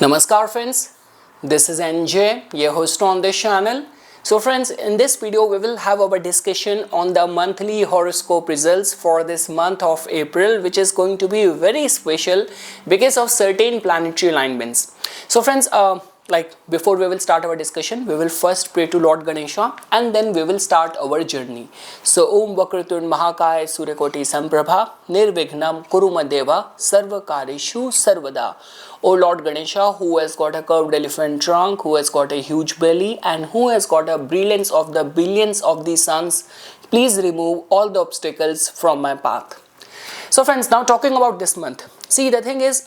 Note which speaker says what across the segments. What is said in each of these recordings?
Speaker 1: Namaskar friends, this is NJ, your host on this channel. So friends, in this video we will have our discussion on the monthly horoscope results for this month of April, which is going to be very special because of certain planetary alignments. So friends, before we will start our discussion, we will first pray to Lord Ganesha and then we will start our journey. So Om Vakraturn Mahakaya Suryakoti Samprabha Nirvighnam Kurumadeva Sarvakarishu Sarvada. O Lord Ganesha, who has got a curved elephant trunk, who has got a huge belly and who has got a brilliance of the billions of the suns, please remove all the obstacles from my path. So friends, now talking about this month. See, the thing is,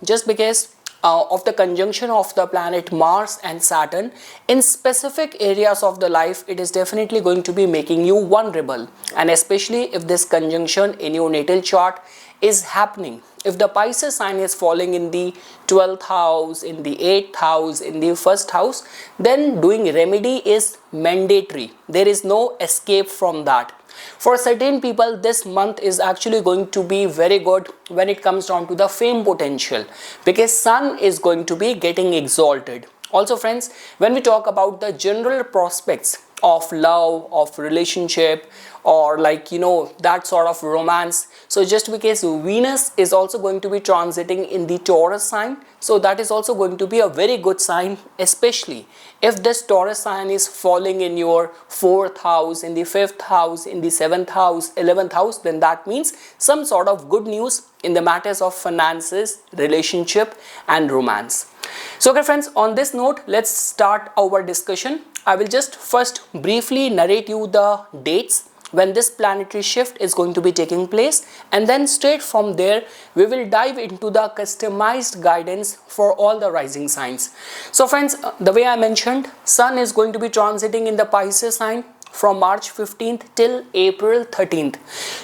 Speaker 1: just because of the conjunction of the planet Mars and Saturn in specific areas of the life, it is definitely going to be making you vulnerable, and especially if this conjunction in your natal chart is happening. If the Pisces sign is falling in the 12th house, in the 8th house, in the 1st house, then doing remedy is mandatory. There is no escape from that. For certain people, this month is actually going to be very good when it comes down to the fame potential, because Sun is going to be getting exalted. Also friends, when we talk about the general prospects of love, of relationship, or that sort of romance, so just because Venus is also going to be transiting in the Taurus sign, so that is also going to be a very good sign, especially if this Taurus sign is falling in your 4th house, in the 5th house, in the 7th house, 11th house, then that means some sort of good news in the matters of finances, relationship and romance. So okay friends, on this note, let's start our discussion. I will just first briefly narrate you the dates when this planetary shift is going to be taking place, and then straight from there we will dive into the customized guidance for all the rising signs. So friends, the way I mentioned, Sun is going to be transiting in the Pisces sign from March 15th till April 13th.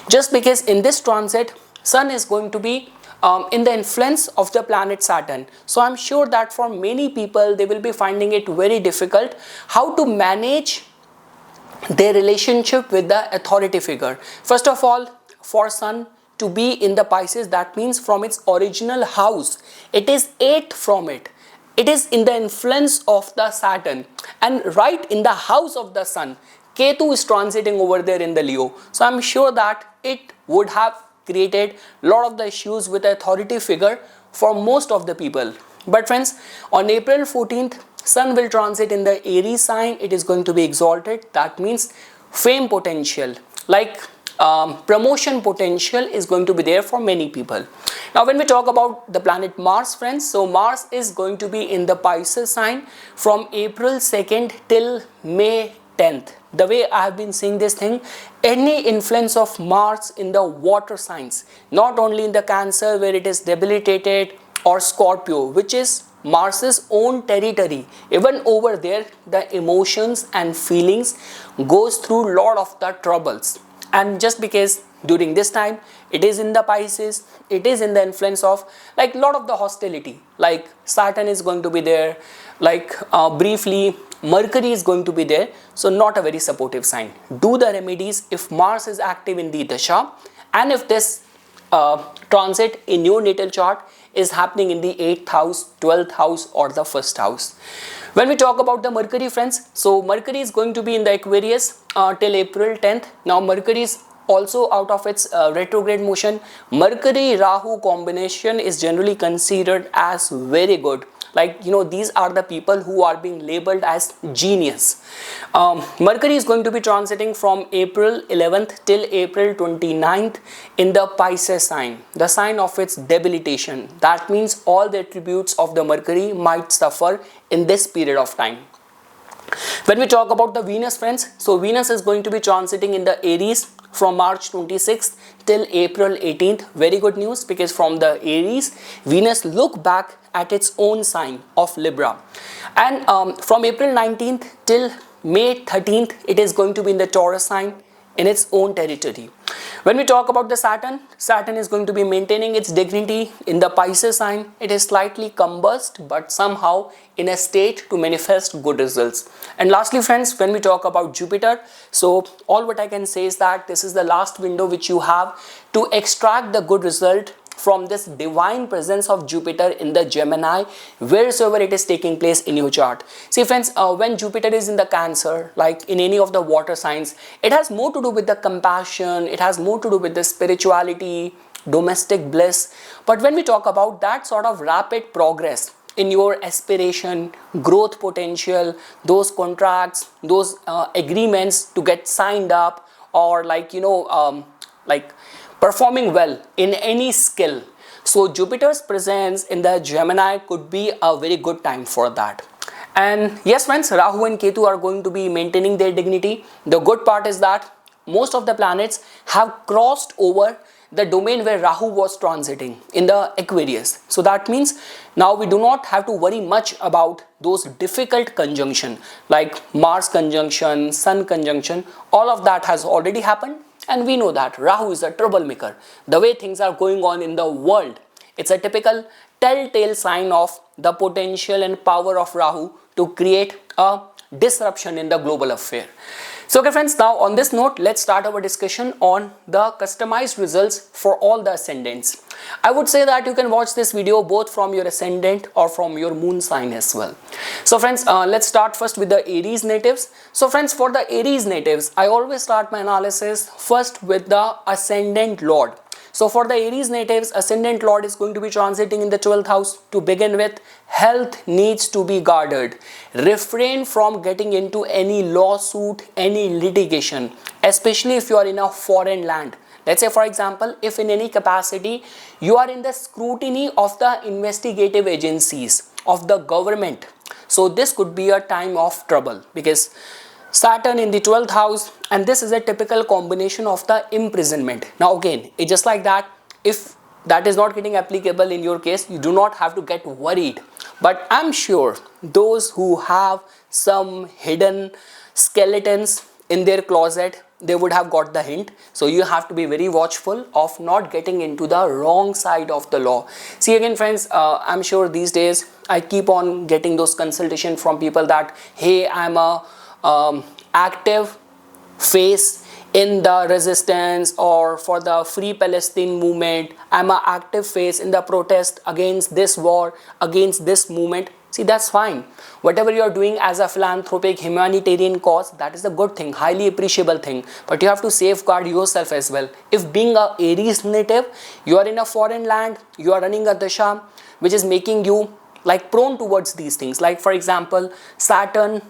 Speaker 1: Just because in this transit, Sun is going to be in the influence of the planet Saturn. So I'm sure that for many people, they will be finding it very difficult how to manage their relationship with the authority figure. First of all, for Sun to be in the Pisces, that means from its original house, it is 8th from it. It is in the influence of the Saturn, and right in the house of the Sun, Ketu is transiting over there in the Leo. So I'm sure that it would have created a lot of the issues with the authority figure for most of the people. But friends, on April 14th, Sun will transit in the Aries sign. It is going to be exalted. That means fame potential, promotion potential is going to be there for many people. Now when we talk about the planet Mars, friends, so Mars is going to be in the Pisces sign from April 2nd till May 10th. The way I have been seeing this thing, any influence of Mars in the water signs, not only in the Cancer where it is debilitated, or Scorpio, which is Mars's own territory, even over there the emotions and feelings goes through a lot of the troubles. And just because during this time it is in the Pisces, it is in the influence of a lot of the hostility, like Saturn is going to be there, briefly Mercury is going to be there, so not a very supportive sign. Do the remedies if Mars is active in the Dasha, and if this transit in your natal chart is happening in the 8th house, 12th house or the 1st house. When we talk about the Mercury, friends, so Mercury is going to be in the Aquarius till April 10th. Now Mercury is also out of its retrograde motion. Mercury Rahu combination is generally considered as very good. These are the people who are being labeled as genius. Mercury is going to be transiting from April 11th till April 29th in the Pisces sign, the sign of its debilitation. That means all the attributes of the Mercury might suffer in this period of time. When we talk about the Venus, friends, so Venus is going to be transiting in the Aries from March 26th till April 18th. Very good news, because from the Aries, Venus look back at its own sign of Libra. And from April 19th till May 13th, it is going to be in the Taurus sign in its own territory. When we talk about the Saturn, Saturn is going to be maintaining its dignity in the Pisces sign. It is slightly combust, but somehow in a state to manifest good results. And lastly, friends, when we talk about Jupiter, so all what I can say is that this is the last window which you have to extract the good result from this divine presence of Jupiter in the Gemini, wheresoever it is taking place in your chart. See friends, when Jupiter is in the Cancer, like in any of the water signs, it has more to do with the compassion, it has more to do with the spirituality, domestic bliss. But when we talk about that sort of rapid progress in your aspiration, growth potential, those contracts, those agreements to get signed up, or like like performing well in any skill, so Jupiter's presence in the Gemini could be a very good time for that. And yes friends, Rahu and Ketu are going to be maintaining their dignity. The good part is that most of the planets have crossed over the domain where Rahu was transiting in the Aquarius. So that means now we do not have to worry much about those difficult conjunction like Mars conjunction, Sun conjunction. All of that has already happened, and we know that Rahu is a troublemaker. The way things are going on in the world, it's a typical telltale sign of the potential and power of Rahu to create a disruption in the global affair. So okay friends, now on this note, let's start our discussion on the customized results for all the ascendants. I would say that you can watch this video both from your ascendant or from your moon sign as well. So friends, let's start first with the Aries natives. So friends, for the Aries natives, I always start my analysis first with the ascendant lord. So for the Aries natives, ascendant lord is going to be transiting in the 12th house. To begin with, health needs to be guarded. Refrain from getting into any lawsuit, any litigation, especially if you are in a foreign land. Let's say for example, if in any capacity you are in the scrutiny of the investigative agencies of the government, so this could be a time of trouble because Saturn in the 12th house, and this is a typical combination of the imprisonment. Now again, it's just like that. If that is not getting applicable in your case, you do not have to get worried. But I'm sure those who have some hidden skeletons in their closet, they would have got the hint. So you have to be very watchful of not getting into the wrong side of the law. See again friends, I'm sure these days I keep on getting those consultations from people that, hey, I'm a active face in the resistance or for the Free Palestine movement. I'm an active face in the protest against this war, against this movement. See, that's fine. Whatever you are doing as a philanthropic humanitarian cause, that is a good thing, highly appreciable thing. But you have to safeguard yourself as well. If being a Aries native, you are in a foreign land, you are running a dasha which is making you like prone towards these things. Like for example, Saturn,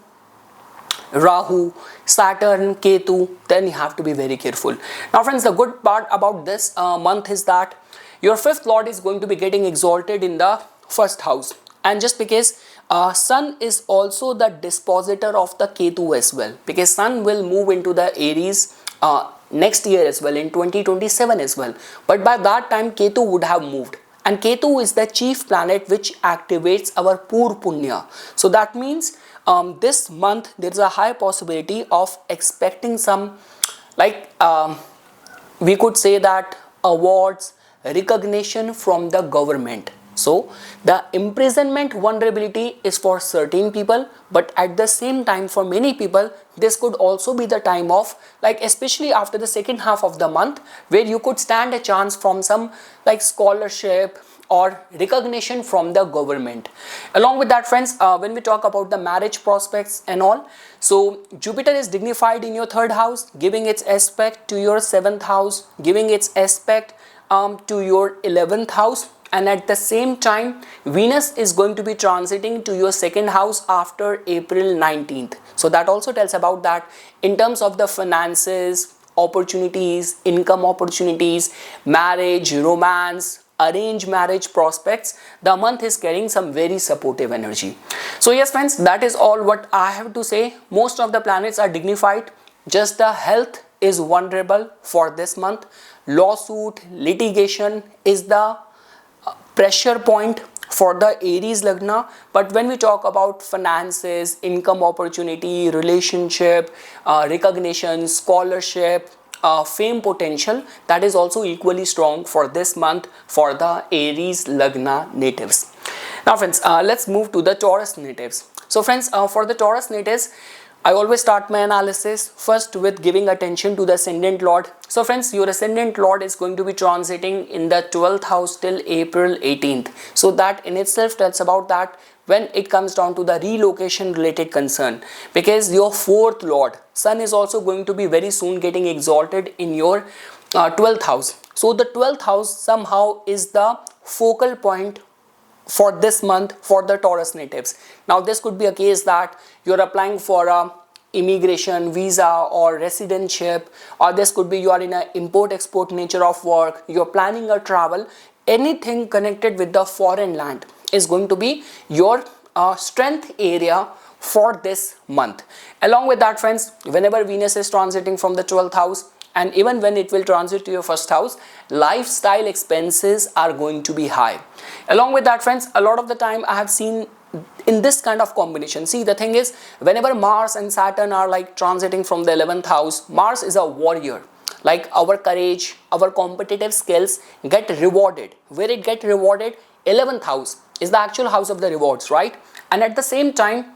Speaker 1: Rahu, Saturn, Ketu, then you have to be very careful. Now friends, the good part about this month is that your 5th lord is going to be getting exalted in the 1st house. And just because Sun is also the dispositor of the Ketu as well, because Sun will move into the Aries next year as well, in 2027 as well. But by that time Ketu would have moved. And Ketu is the chief planet which activates our Pur Punya. So that means this month there is a high possibility of expecting some like we could say that awards, recognition from the government. So the imprisonment vulnerability is for certain people, but at the same time for many people this could also be the time of like, especially after the second half of the month, where you could stand a chance from some like scholarship or recognition from the government. Along with that friends, when we talk about the marriage prospects and all, so Jupiter is dignified in your 3rd house, giving its aspect to your 7th house, giving its aspect to your 11th house. And at the same time, Venus is going to be transiting to your 2nd house after April 19th. So that also tells about that in terms of the finances, opportunities, income opportunities, marriage, romance, arranged marriage prospects, the month is carrying some very supportive energy. So yes friends, that is all what I have to say. Most of the planets are dignified, just the health is vulnerable for this month. Lawsuit, litigation is the pressure point for the Aries Lagna. But when we talk about finances, income opportunity, relationship, recognition, scholarship, fame potential, that is also equally strong for this month for the Aries Lagna natives. Now friends, let's move to the Taurus natives. So friends, for the Taurus natives, I always start my analysis first with giving attention to the ascendant lord. So friends, your ascendant lord is going to be transiting in the 12th house till April 18th. So that in itself tells about that when it comes down to the relocation related concern, because your 4th lord sun is also going to be very soon getting exalted in your 12th house. So the 12th house somehow is the focal point for this month for the Taurus natives. Now this could be a case that you're applying for a immigration visa or residentship, or this could be you are in an import export nature of work, you're planning a travel. Anything connected with the foreign land is going to be your strength area for this month. Along with that friends, whenever Venus is transiting from the 12th house, and even when it will transit to your 1st house, lifestyle expenses are going to be high. Along with that friends, a lot of the time I have seen in this kind of combination, see the thing is, whenever Mars and Saturn are like transiting from the 11th house, Mars is a warrior. Like our courage, our competitive skills get rewarded. Where it get rewarded? 11th house is the actual house of the rewards, right? And at the same time,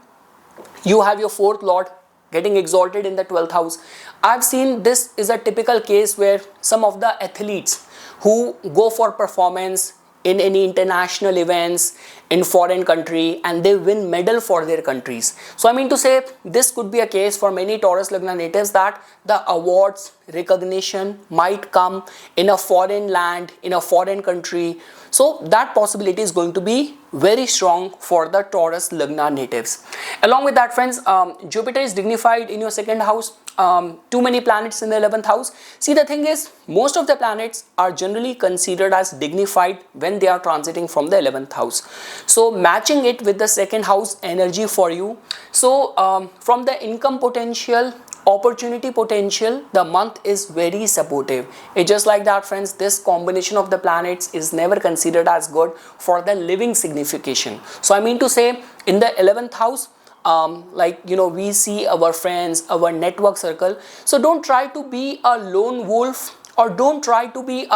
Speaker 1: you have your 4th lord getting exalted in the 12th house. I've seen this is a typical case where some of the athletes who go for performance in any international events in foreign country and they win medal for their countries. So I mean to say, this could be a case for many Taurus Lagna natives that the awards, recognition might come in a foreign land, in a foreign country. So that possibility is going to be very strong for the Taurus Lagna natives. Along with that friends, Jupiter is dignified in your 2nd house. Too many planets in the 11th house. See the thing is, most of the planets are generally considered as dignified when they are transiting from the 11th house. So matching it with the 2nd house energy for you. So from the income potential, opportunity potential, the month is very supportive. It's just like that friends, this combination of the planets is never considered as good for the living signification. So I mean to say, in the 11th house, like we see our friends, our network circle. So don't try to be a lone wolf, or don't try to be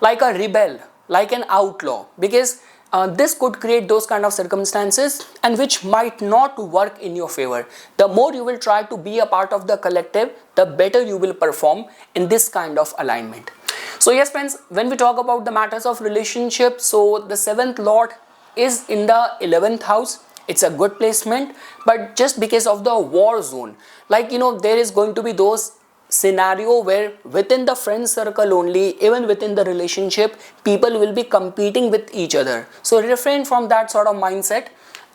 Speaker 1: like a rebel, like an outlaw, because this could create those kind of circumstances and which might not work in your favor. The more you will try to be a part of the collective, the better you will perform in this kind of alignment. So yes friends, when we talk about the matters of relationship, so the 7th lord is in the 11th house. It's a good placement, but just because of the war zone, like there is going to be those scenario where within the friend circle only, even within the relationship, people will be competing with each other. So refrain from that sort of mindset,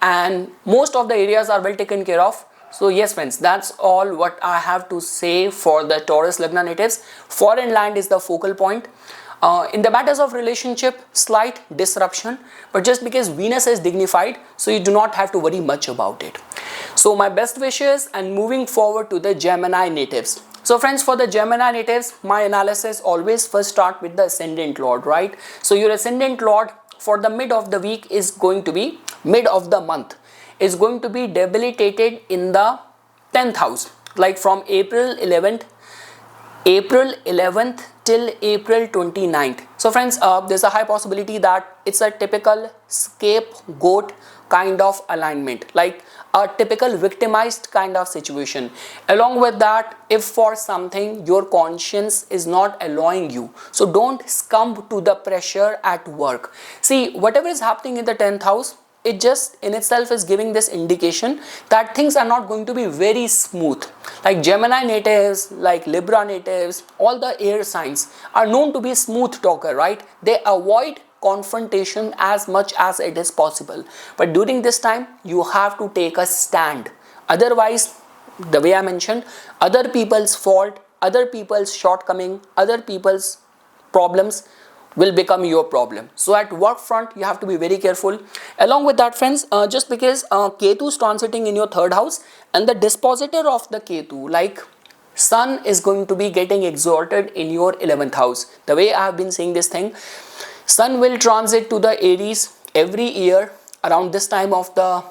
Speaker 1: and most of the areas are well taken care of. So yes friends, that's all what I have to say for the Taurus Lagna natives. Foreign land is the focal point. In the matters of relationship, slight disruption, but just because Venus is dignified, so you do not have to worry much about it. So my best wishes, and moving forward to the Gemini natives. So friends, for the Gemini natives, my analysis always first start with the ascendant lord, right? So your ascendant lord for the mid of the week is going to be, mid of the month, is going to be debilitated in the 10th house, like from April 11th till April 29th. So friends, there's a high possibility that it's a typical scapegoat kind of alignment, like a typical victimized kind of situation. Along with that, if for something your conscience is not allowing you, so don't succumb to the pressure at work. See, whatever is happening in the 10th house, it just in itself is giving this indication that things are not going to be very smooth. Like Gemini natives, like Libra natives, all the air signs are known to be smooth talker, right? They avoid confrontation as much as it is possible. But during this time, you have to take a stand. Otherwise, the way I mentioned, other people's fault, other people's shortcoming, other people's problems will become your problem. So at work front, you have to be very careful. Along with that friends, just because Ketu is transiting in your 3rd house, and the dispositor of the Ketu, like Sun, is going to be getting exalted in your 11th house. The way I have been saying this thing, Sun will transit to the Aries every year around this time of the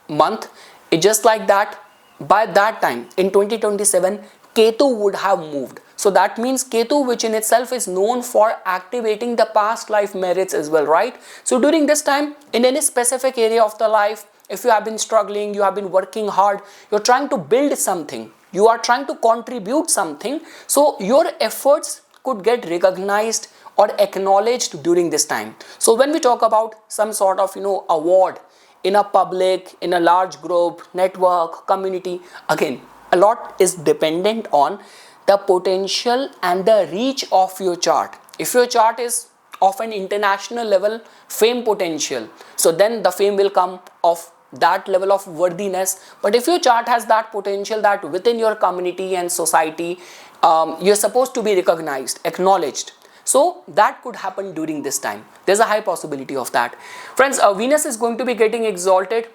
Speaker 1: month. It's just like that. By that time in 2027, Ketu would have moved. So that means Ketu, which in itself is known for activating the past life merits as well, right? So during this time, in any specific area of the life, if you have been struggling, you have been working hard, you're trying to build something, you are trying to contribute something, so your efforts could get recognized or acknowledged during this time. So when we talk about some sort of award in a public, in a large group, network, community, again a lot is dependent on the potential and the reach of your chart. If your chart is of an international level fame potential, so then the fame will come of that level of worthiness. But if your chart has that potential that within your community and society, you're supposed to be recognized, acknowledged, so that could happen during this time. There's a high possibility of that. Friends, Venus is going to be getting exalted,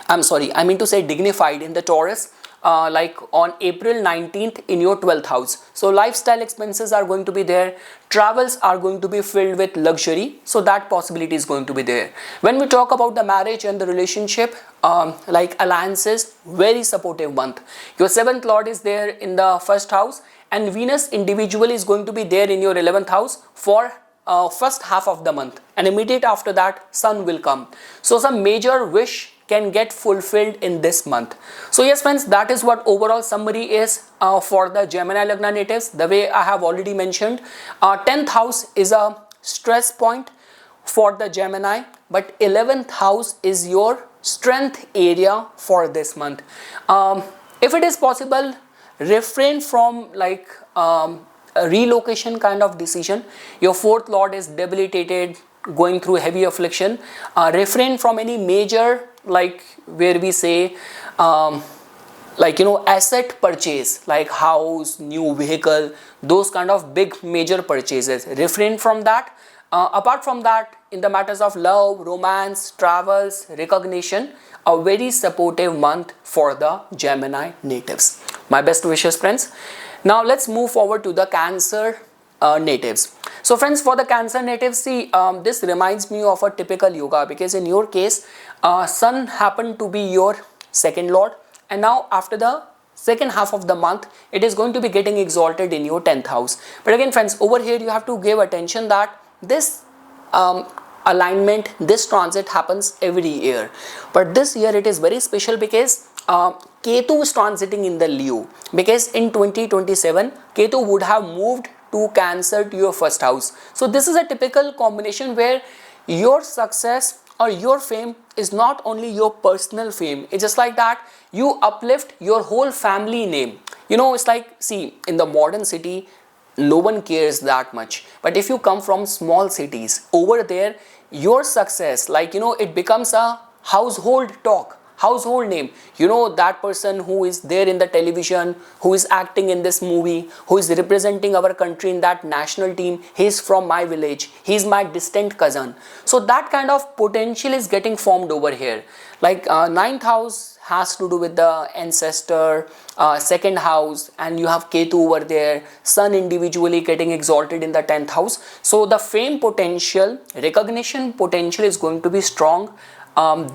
Speaker 1: I mean to say dignified in the Taurus, like on April 19th in your 12th house. So lifestyle expenses are going to be there, travels are going to be filled with luxury, so that possibility is going to be there. When we talk about the marriage and the relationship, like alliances, very supportive month. Your 7th lord is there in the first house, and Venus individually is going to be there in your 11th house for first half of the month, and immediate after that Sun will come. So some major wish can get fulfilled in this month. So yes friends, that is what overall summary is for the Gemini Lagna natives. The way I have already mentioned, 10th house is a stress point for the Gemini, but 11th house is your strength area for this month. If it is possible, refrain from like a relocation kind of decision. Your 4th lord is debilitated, going through heavy affliction. Refrain from any major, like where we say asset purchase, like house, new vehicle, those kind of big major purchases. Refrain from that. Apart from that, in the matters of love, romance, travels, recognition, a very supportive month for the Gemini natives. My best wishes friends. Now let's move forward to the Cancer natives. So friends, for the Cancer natives, see, this reminds me of a typical yoga, because in your case Sun happened to be your 2nd lord, and now after the second half of the month it is going to be getting exalted in your 10th house. But again friends, over here you have to give attention that this alignment, this transit happens every year, but this year it is very special because Ketu is transiting in the Leo, because in 2027 Ketu would have moved to Cancer to your first house. So this is a typical combination where your success or your fame is not only your personal fame, it's just like that you uplift your whole family name. It's like, see, in the modern city no one cares that much, but if you come from small cities, over there your success, like it becomes a household talk, household name. That person who is there in the television, who is acting in this movie, who is representing our country in that national team, he is from my village, he is my distant cousin. So that kind of potential is getting formed over here. Like 9th house has to do with the ancestor, 2nd house, and you have Ketu over there, Sun individually getting exalted in the 10th house. So the fame potential, recognition potential is going to be strong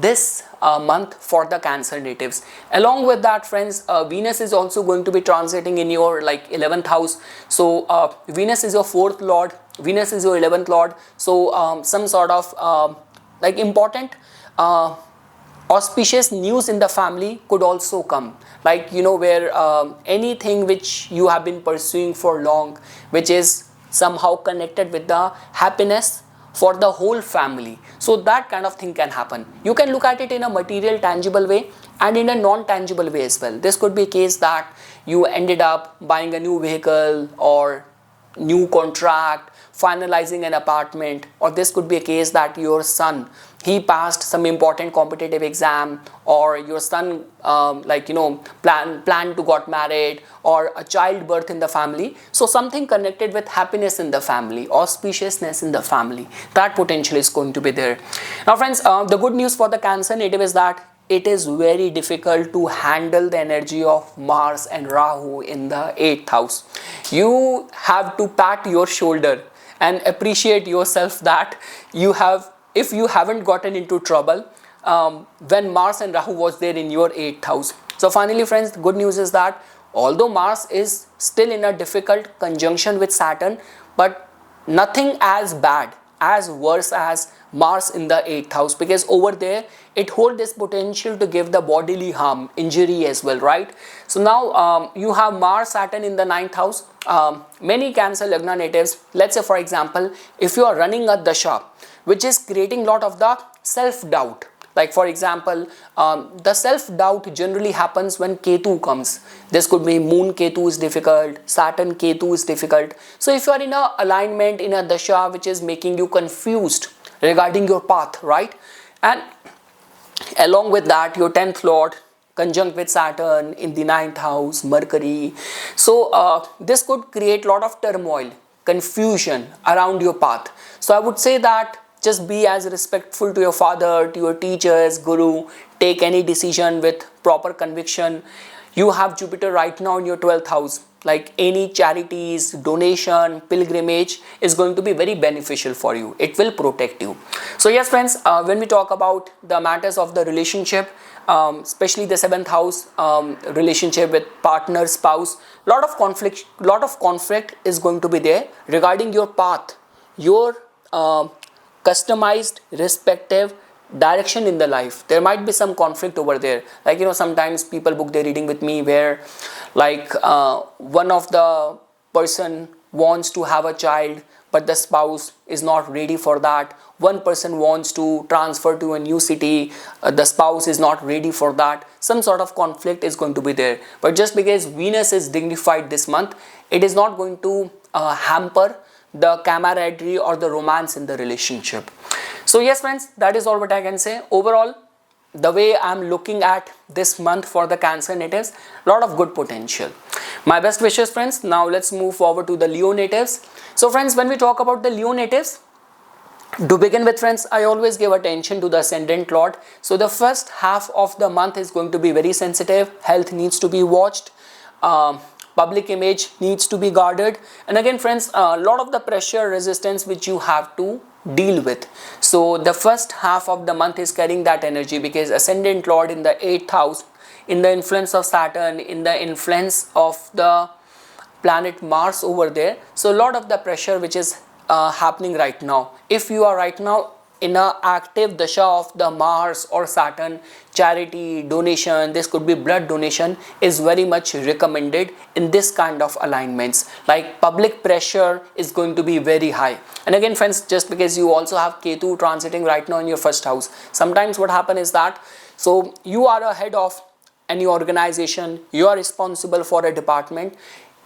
Speaker 1: this month for the Cancer natives. Along with that friends, Venus is also going to be transiting in your 11th house. So Venus is your 4th lord, Venus is your 11th lord. So some sort of important auspicious news in the family could also come, where anything which you have been pursuing for long, which is somehow connected with the happiness for the whole family. So that kind of thing can happen. You can look at it in a material, tangible way and in a non-tangible way as well. This could be a case that you ended up buying a new vehicle or new contract, finalizing an apartment, or this could be a case that your son, he passed some important competitive exam, or your son plan to got married, or a childbirth in the family. So something connected with happiness in the family, auspiciousness in the family, that potential is going to be there. Now friends, the good news for the Cancer native is that it is very difficult to handle the energy of Mars and Rahu in the 8th house. You have to pat your shoulder and appreciate yourself that you have, if you haven't gotten into trouble when Mars and Rahu was there in your 8th house. So finally friends, the good news is that although Mars is still in a difficult conjunction with Saturn, but nothing as bad as worse as Mars in the 8th house, because over there it holds this potential to give the bodily harm, injury as well, right? So now you have Mars Saturn in the 9th house. Many Cancer Lagna natives, let's say for example, if you are running a dasha which is creating lot of the self-doubt, like for example, the self-doubt generally happens when Ketu comes. This could be Moon Ketu is difficult, Saturn Ketu is difficult. So if you are in a alignment, in a dasha which is making you confused regarding your path, right? And along with that, your 10th lord conjunct with Saturn in the 9th house, Mercury. So this could create lot of turmoil, confusion around your path. So I would say that just be as respectful to your father, to your teachers, guru. Take any decision with proper conviction. You have Jupiter right now in your 12th house. Like any charities, donation, pilgrimage is going to be very beneficial for you. It will protect you. So yes friends, when we talk about the matters of the relationship, especially the 7th house, relationship with partner, spouse, lot of conflict is going to be there regarding your path, your customized respective direction in the life. There might be some conflict over there, like sometimes people book their reading with me where like one of the person wants to have a child but the spouse is not ready for that. One person wants to transfer to a new city, the spouse is not ready for that. Some sort of conflict is going to be there, but just because Venus is dignified this month, it is not going to hamper the camaraderie or the romance in the relationship. So yes friends, that is all what I can say. Overall, the way I'm looking at this month for the Cancer natives, lot of good potential. My best wishes friends. Now let's move forward to the Leo natives. So friends, when we talk about the Leo natives, to begin with friends, I always give attention to the ascendant lord. So the first half of the month is going to be very sensitive. Health needs to be watched. Public image needs to be guarded. And again friends, a lot of the pressure, resistance which you have to deal with. So the first half of the month is carrying that energy, because ascendant lord in the 8th house, in the influence of Saturn, in the influence of the planet Mars over there. So a lot of the pressure which is happening right now. If you are right now in a active dasha of the Mars or Saturn, charity, donation, this could be blood donation, is very much recommended in this kind of alignments. Like public pressure is going to be very high. And again friends, just because you also have Ketu transiting right now in your first house, sometimes what happens is that, so you are a head of any organization, you are responsible for a department,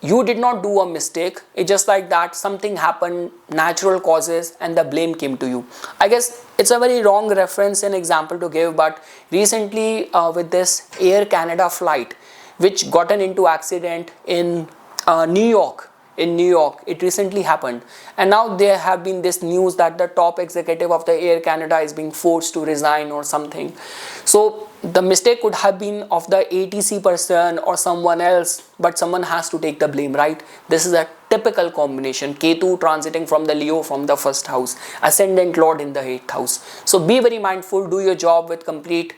Speaker 1: you did not do a mistake, it's just like that something happened, natural causes, and the blame came to you. I guess it's a very wrong reference and example to give, but recently with this Air Canada flight which gotten into accident in New York, it recently happened, and now there have been this news that the top executive of the Air Canada is being forced to resign or something. So the mistake could have been of the ATC person or someone else, but someone has to take the blame, right? This is a typical combination. Ketu transiting from the Leo from the first house, ascendant lord in the 8th house. So be very mindful, do your job with complete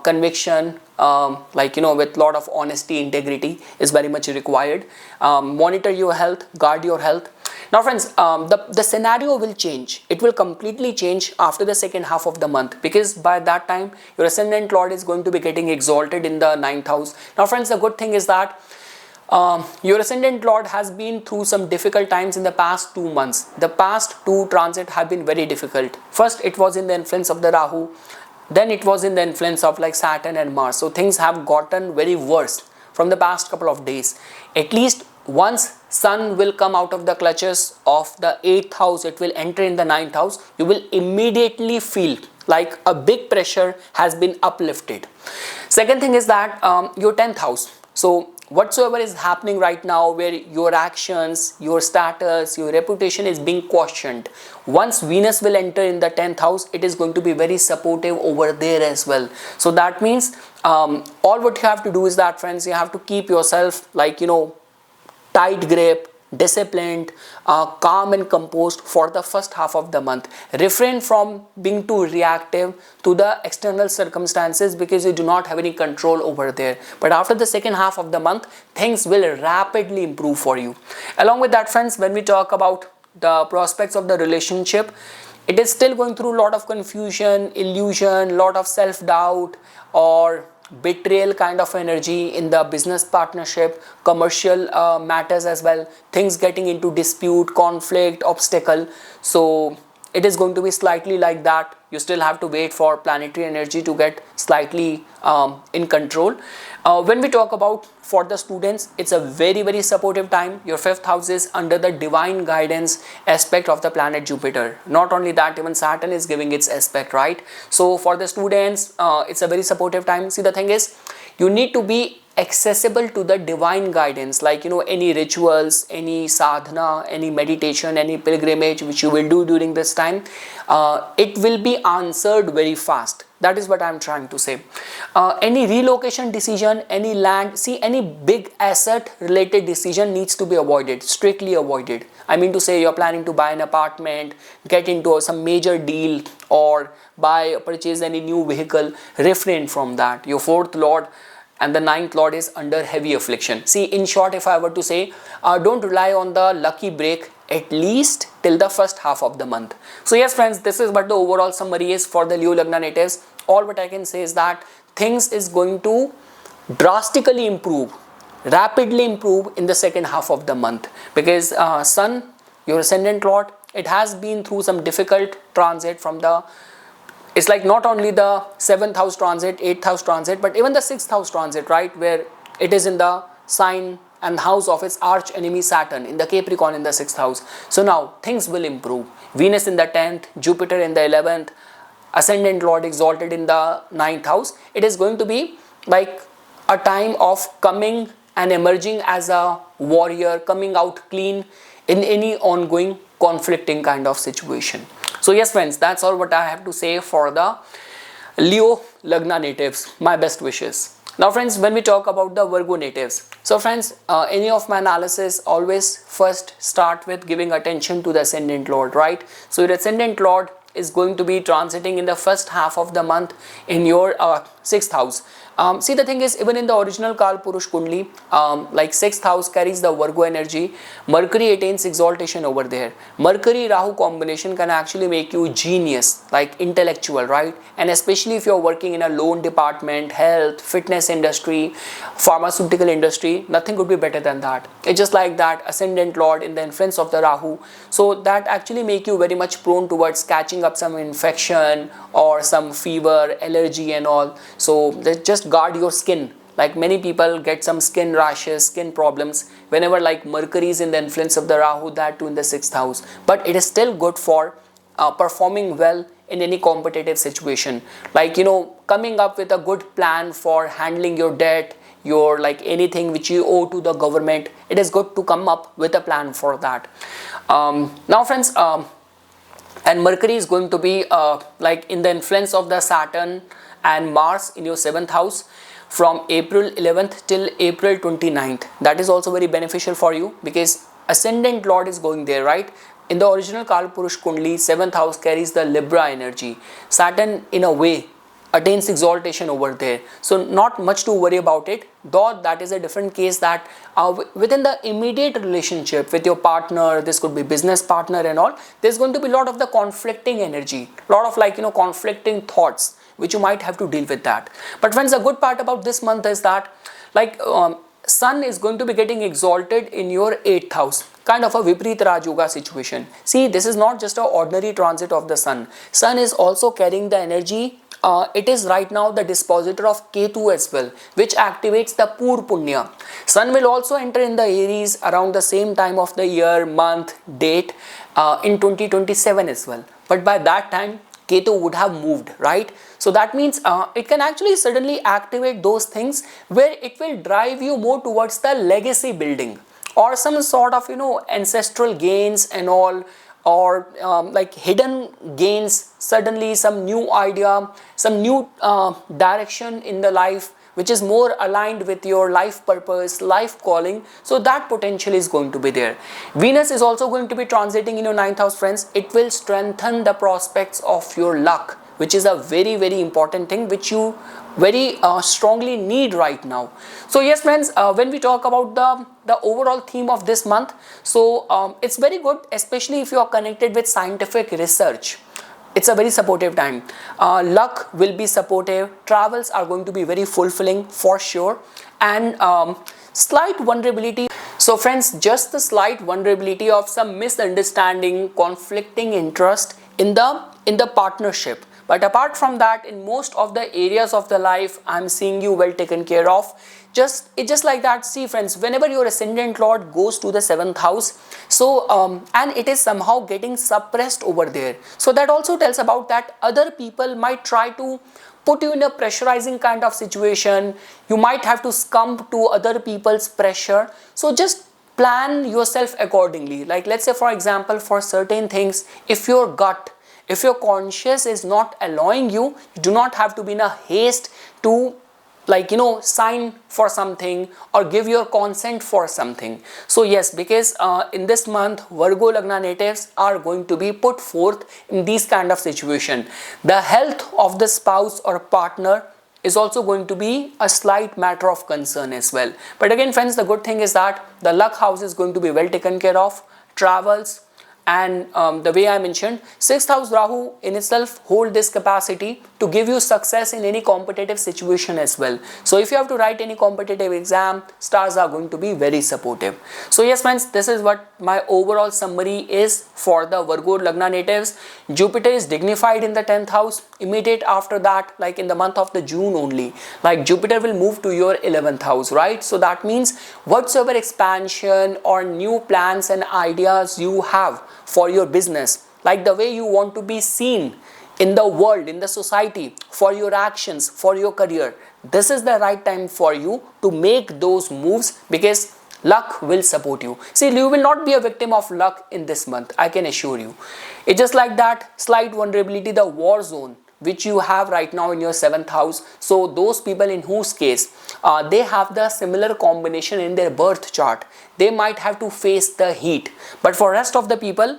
Speaker 1: conviction, with lot of honesty, integrity is very much required. Monitor your health, guard your health. Now friends, the scenario will change. It will completely change after the second half of the month, because by that time your ascendant lord is going to be getting exalted in the 9th house. Now friends, the good thing is that your ascendant lord has been through some difficult times in the past 2 months. The past 2 transits have been very difficult. First it was in the influence of the Rahu, then it was in the influence of like Saturn and Mars. So things have gotten very worse from the past couple of days. At least once Sun will come out of the clutches of the 8th house, it will enter in the 9th house, you will immediately feel like a big pressure has been uplifted. Second thing is that your 10th house. So whatsoever is happening right now, where your actions, your status, your reputation is being questioned, once Venus will enter in the 10th house, it is going to be very supportive over there as well. So that means all what you have to do is that friends, you have to keep yourself tight grip, disciplined, calm and composed for the first half of the month. Refrain from being too reactive to the external circumstances, because you do not have any control over there. But after the second half of the month, things will rapidly improve for you. Along with that friends, when we talk about the prospects of the relationship, it is still going through a lot of confusion, illusion, lot of self-doubt or betrayal kind of energy in the business partnership, commercial matters as well, things getting into dispute, conflict, obstacle. So it is going to be slightly like that. You still have to wait for planetary energy to get slightly in control. When we talk about for the students, it's a very supportive time. Your 5th house is under the divine guidance aspect of the planet Jupiter. Not only that, even Saturn is giving its aspect, right? So for the students, it's a very supportive time. See, the thing is, you need to be accessible to the divine guidance, like any rituals, any sadhana, any meditation, any pilgrimage which you will do during this time, it will be answered very fast. That is what I am trying to say. Any relocation decision, any land, see, any big asset related decision needs to be avoided, strictly avoided. I mean to say, you're planning to buy an apartment, get into some major deal, or purchase any new vehicle, refrain from that. Your 4th lord and the 9th lord is under heavy affliction. See, in short, if I were to say, don't rely on the lucky break at least till the first half of the month. So yes friends, this is what the overall summary is for the Leo Lagna natives. All what I can say is that things is going to drastically improve, rapidly improve in the second half of the month, because Sun, your ascendant lord, it has been through some difficult transit from the, it's like not only the 7th house transit, 8th house transit, but even the 6th house transit, right, where it is in the sign and house of its arch enemy Saturn in the Capricorn in the 6th house. So now things will improve. Venus in the 10th, Jupiter in the 11th, ascendant lord exalted in the 9th house. It is going to be like a time of coming and emerging as a warrior, coming out clean in any ongoing conflicting kind of situation. So yes friends, that's all what I have to say for the Leo Lagna natives. My best wishes. Now friends, when we talk about the Virgo natives, so friends, any of my analysis always first start with giving attention to the ascendant lord, right? So your ascendant lord is going to be transiting in the first half of the month in your 6th house. See, the thing is, even in the original Kal Purush Kundli, like 6th house carries the Virgo energy. Mercury attains exaltation over there. Mercury Rahu combination can actually make you genius, like intellectual, right? And especially if you're working in a loan department, health, fitness industry, pharmaceutical industry, nothing could be better than that. It's just like that ascendant lord in the influence of the Rahu. So that actually make you very much prone towards catching up some infection or some fever, allergy and all. So just guard your skin. Like many people get some skin rashes, skin problems whenever like Mercury is in the influence of the Rahu, that too in the 6th house. But it is still good for performing well in any competitive situation. Like coming up with a good plan for handling your debt, your like anything which you owe to the government. It is good to come up with a plan for that. Now friends, and Mercury is going to be like in the influence of the Saturn and Mars in your 7th house from April 11th till April 29th. That is also very beneficial for you because ascendant lord is going there, right? In the original Kal Purush Kundli, 7th house carries the Libra energy. Saturn in a way attains exaltation over there. So not much to worry about it, though that is a different case that within the immediate relationship with your partner, this could be business partner and all, there's going to be a lot of the conflicting energy, a lot of like conflicting thoughts which you might have to deal with that. But friends, the good part about this month is that like Sun is going to be getting exalted in your 8th house, kind of a Vipreet Raj Yoga situation. See, this is not just an ordinary transit of the Sun. Sun is also carrying the energy. It is right now the dispositor of Ketu as well, which activates the Pur Punya. Sun will also enter in the Aries around the same time of the year, month, date in 2027 as well. But by that time, Ketu would have moved, right? So that means it can actually suddenly activate those things where it will drive you more towards the legacy building or some sort of ancestral gains and all, or like hidden gains, suddenly some new idea, some new direction in the life which is more aligned with your life purpose, life calling. So that potential is going to be there. Venus is also going to be transiting in your 9th house, friends. It will strengthen the prospects of your luck, which is a very very important thing which you very strongly need right now. So yes friends, when we talk about the overall theme of this month, so it's very good, especially if you are connected with scientific research. It's a very supportive time. Luck will be supportive, travels are going to be very fulfilling for sure, and slight vulnerability. So friends, just the slight vulnerability of some misunderstanding, conflicting interest in the partnership. But apart from that, in most of the areas of the life, I'm seeing you well taken care of. Just like that. See friends, whenever your ascendant lord goes to the 7th house, so and it is somehow getting suppressed over there, so that also tells about that other people might try to put you in a pressurizing kind of situation. You might have to succumb to other people's pressure. So just plan yourself accordingly. Like let's say for example, for certain things, if your gut, if your conscience is not allowing you, you do not have to be in a haste to, like, sign for something or give your consent for something. So yes, because in this month Virgo Lagna natives are going to be put forth in these kind of situation. The health of the spouse or partner is also going to be a slight matter of concern as well. But again friends, the good thing is that the luck house is going to be well taken care of. Travels, and the way I mentioned, 6th house Rahu in itself hold this capacity to give you success in any competitive situation as well. So if you have to write any competitive exam, stars are going to be very supportive. So yes friends, this is what my overall summary is for the Virgo Lagna natives. Jupiter is dignified in the 10th house. Immediate after that, like in the month of the June only, like Jupiter will move to your 11th house, right? So that means whatsoever expansion or new plans and ideas you have for your business, like the way you want to be seen in the world, in the society, for your actions, for your career, this is the right time for you to make those moves, because luck will support you. See, you will not be a victim of luck in this month, I can assure you. It's just like that slight vulnerability, the war zone which you have right now in your 7th house. So those people in whose case they have the similar combination in their birth chart, they might have to face the heat. But for rest of the people,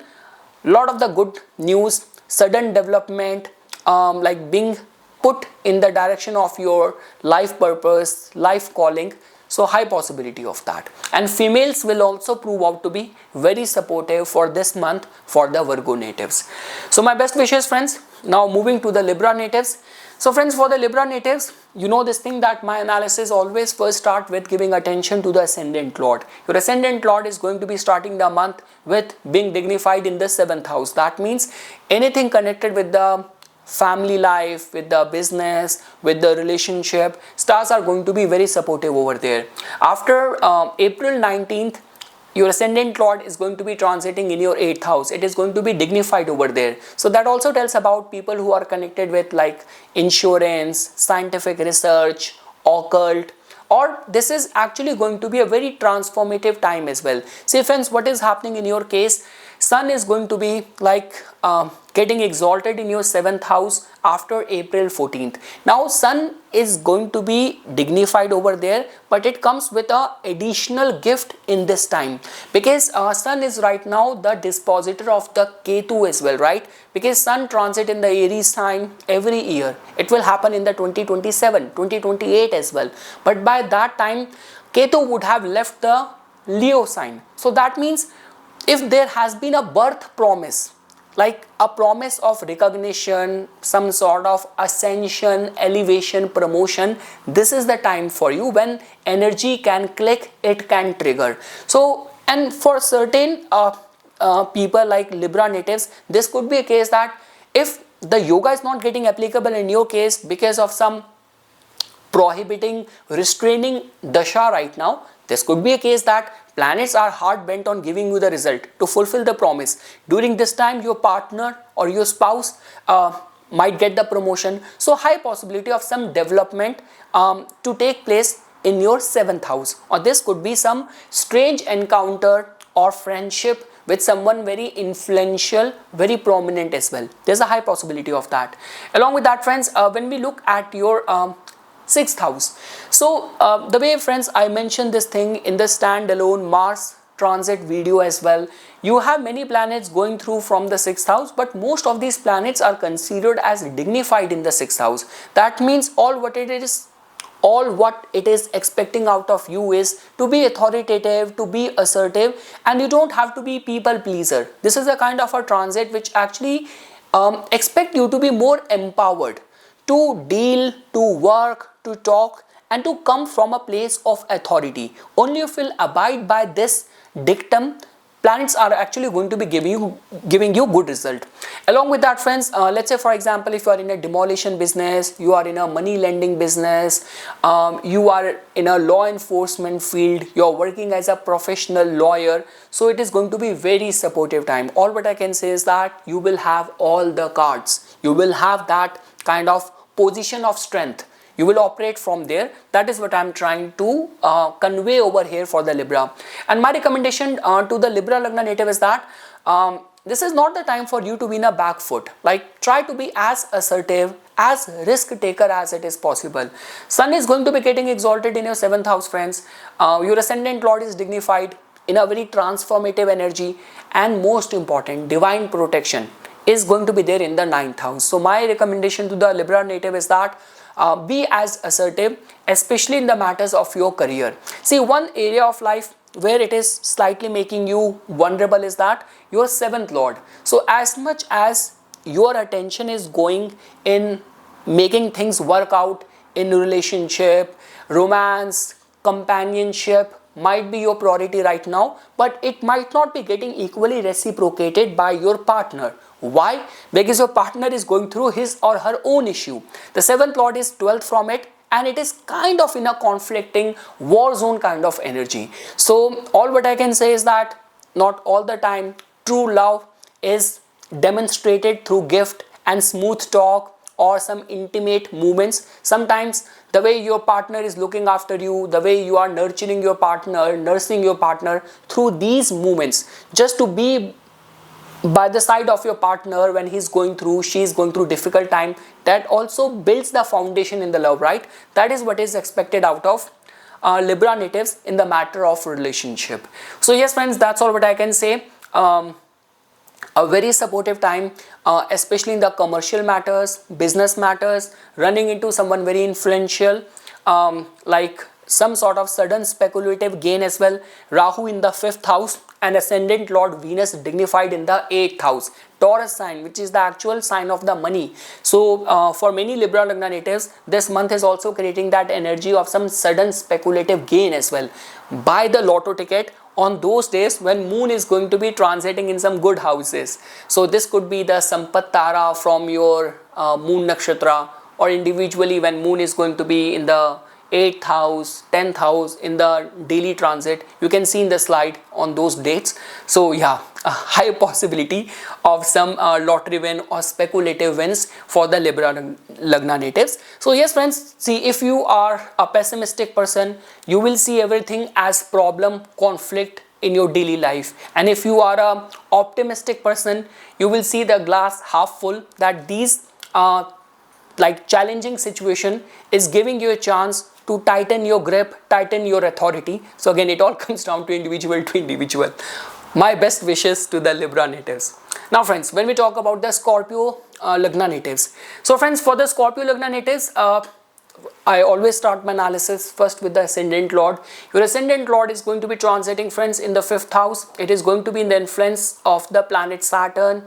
Speaker 1: lot of the good news, sudden development, like being put in the direction of your life purpose, life calling. So high possibility of that. And females will also prove out to be very supportive for this month for the Virgo natives. So my best wishes friends. Now moving to the Libra natives. So friends, for the Libra natives, you know this thing that my analysis always first start with giving attention to the ascendant lord. Your ascendant lord is going to be starting the month with being dignified in the 7th house. That means anything connected with the family life, with the business, with the relationship, stars are going to be very supportive over there. After April 19th, your ascendant lord is going to be transiting in your 8th house. It is going to be dignified over there. So that also tells about people who are connected with like insurance, scientific research, occult, or this is actually going to be a very transformative time as well. See friends, what is happening in your case, Sun is going to be like getting exalted in your 7th house after April 14th. Now Sun is going to be dignified over there, but it comes with a additional gift in this time, because Sun is right now the dispositor of the Ketu as well, right? Because Sun transit in the Aries sign every year. It will happen in the 2027, 2028 as well. But by that time, Ketu would have left the Leo sign. So that means if there has been a birth promise, like a promise of recognition, some sort of ascension, elevation, promotion, this is the time for you when energy can click, it can trigger. So, and for certain people like Libra natives, this could be a case that if the yoga is not getting applicable in your case because of some prohibiting, restraining dasha right now, this could be a case that planets are hard bent on giving you the result to fulfill the promise. During this time, your partner or your spouse might get the promotion. So high possibility of some development to take place in your 7th house. Or this could be some strange encounter or friendship with someone very influential, very prominent as well. There's a high possibility of that. Along with that friends, when we look at your 6th house. So the way friends I mentioned this thing in the standalone Mars transit video as well. You have many planets going through from the 6th house, but most of these planets are considered as dignified in the 6th house. That means all what it is expecting out of you is to be authoritative, to be assertive, and you don't have to be people pleaser. This is a kind of a transit which actually expect you to be more empowered to deal, to work, to talk, and to come from a place of authority. Only if you will abide by this dictum, planets are actually going to be giving you good result. Along with that, friends, let's say for example, if you are in a demolition business, you are in a money lending business, you are in a law enforcement field, you are working as a professional lawyer, so it is going to be very supportive time. All what I can say is that you will have all the cards, you will have that kind of position of strength, you will operate from there. That is what I am trying to convey over here for the Libra. And my recommendation to the Libra Lagna native is that this is not the time for you to be in a back foot. Like, try to be as assertive, as risk taker as it is possible. Sun is going to be getting exalted in your 7th house, friends. Your ascendant lord is dignified in a very transformative energy, and most important, divine protection is going to be there in the 9th house. So my recommendation to the Libra native is that be as assertive, especially in the matters of your career. See, one area of life where it is slightly making you vulnerable is that your 7th lord. So as much as your attention is going in making things work out in relationship, romance, companionship, might be your priority right now, but it might not be getting equally reciprocated by your partner. Why? Because your partner is going through his or her own issue. The 7th lord is 12th from it, and it is kind of in a conflicting war zone kind of energy. So all what I can say is that not all the time true love is demonstrated through gift and smooth talk or some intimate movements. Sometimes the way your partner is looking after you, the way you are nurturing your partner, nursing your partner through these movements, just to be by the side of your partner when he's going through, she's going through difficult time, that also builds the foundation in the love, right? That is what is expected out of Libra natives in the matter of relationship. So yes, friends, that's all what I can say. A very supportive time, especially in the commercial matters, business matters, running into someone very influential, like some sort of sudden speculative gain as well. Rahu in the 5th house and ascendant lord Venus dignified in the 8th house. Taurus sign, which is the actual sign of the money. So for many Libra Lagna natives, this month is also creating that energy of some sudden speculative gain as well. Buy the lotto ticket on those days when moon is going to be transiting in some good houses. So this could be the Sampat Tara from your moon nakshatra, or individually when moon is going to be in the 8th house, 10th house in the daily transit. You can see in the slide on those dates. So yeah, a high possibility of some lottery win or speculative wins for the Libra Lagna natives. So yes, friends, see, if you are a pessimistic person, you will see everything as problem, conflict in your daily life. And if you are a optimistic person, you will see the glass half full, that these like challenging situation is giving you a chance to tighten your grip, tighten your authority. So again, it all comes down to individual to individual. My best wishes to the Libra natives. Now friends, when we talk about the Scorpio Lagna natives. So friends, for the Scorpio Lagna natives, I always start my analysis first with the ascendant lord. Your ascendant lord is going to be transiting, friends, in the 5th house. It is going to be in the influence of the planet Saturn,